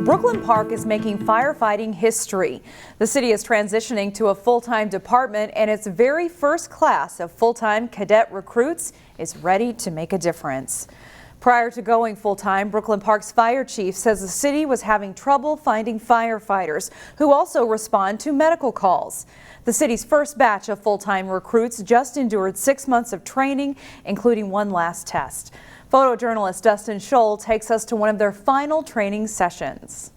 Brooklyn Park is making firefighting history. The city is transitioning to a full-time department, and its very first class of full-time cadet recruits is ready to make a difference. Prior to going full-time, Brooklyn Park's fire chief says the city was having trouble finding firefighters who also respond to medical calls. The city's first batch of full-time recruits just endured 6 months of training, including one last test. Photojournalist Dustin Scholl takes us to one of their final training sessions.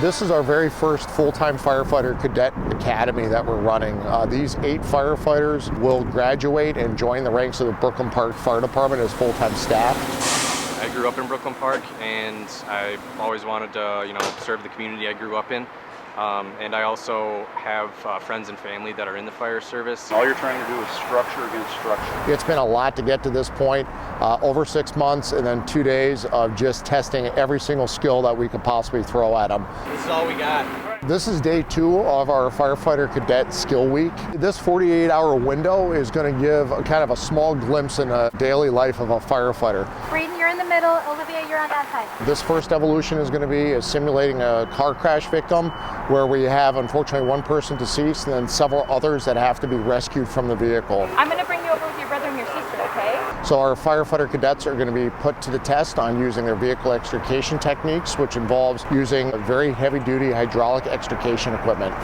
This is our very first full-time firefighter cadet academy that we're running. These 8 firefighters will graduate and join the ranks of the Brooklyn Park Fire Department as full-time staff. I grew up in Brooklyn Park, and I always wanted to, serve the community I grew up in. And I also have friends and family that are in the fire service. All you're trying to do is structure against structure. It's been a lot to get to this point, over 6 months and then 2 days of just testing every single skill that we could possibly throw at them. This is all we got. This is day 2 of our firefighter cadet skill week. This 48-hour window is going to give kind of a small glimpse in the daily life of a firefighter. Braden, you're in the middle. Olivia, you're on that side. This first evolution is going to be simulating a car crash victim, where we have unfortunately 1 person deceased and then several others that have to be rescued from the vehicle. I'm going to bring you over with your brother and your sister, okay? So our firefighter cadets are going to be put to the test on using their vehicle extrication techniques, which involves using very heavy-duty hydraulic extrication equipment.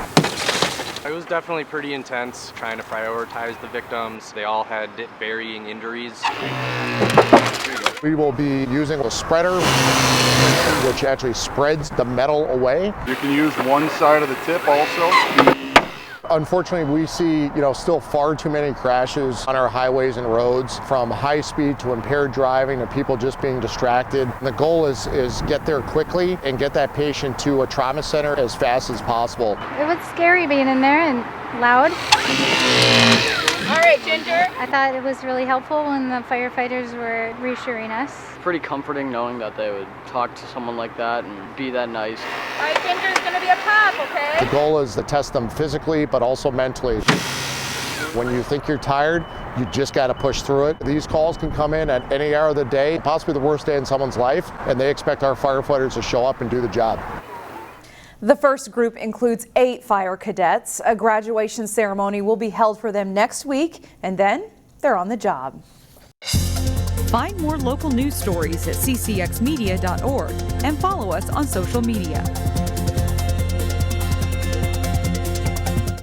It was definitely pretty intense trying to prioritize the victims. They all had varying injuries. We will be using a spreader, which actually spreads the metal away. You can use one side of the tip also. Unfortunately, we see, still far too many crashes on our highways and roads, from high speed to impaired driving to people just being distracted. The goal is get there quickly and get that patient to a trauma center as fast as possible. It was scary being in there and loud. All right, Ginger. I thought it was really helpful when the firefighters were reassuring us. Pretty comforting knowing that they would talk to someone like that and be that nice. All right, Ginger's gonna be up top, okay? The goal is to test them physically, but also mentally. When you think you're tired, you just got to push through it. These calls can come in at any hour of the day, possibly the worst day in someone's life, and they expect our firefighters to show up and do the job. The first group includes 8 fire cadets. A graduation ceremony will be held for them next week, and then they're on the job. Find more local news stories at ccxmedia.org and follow us on social media.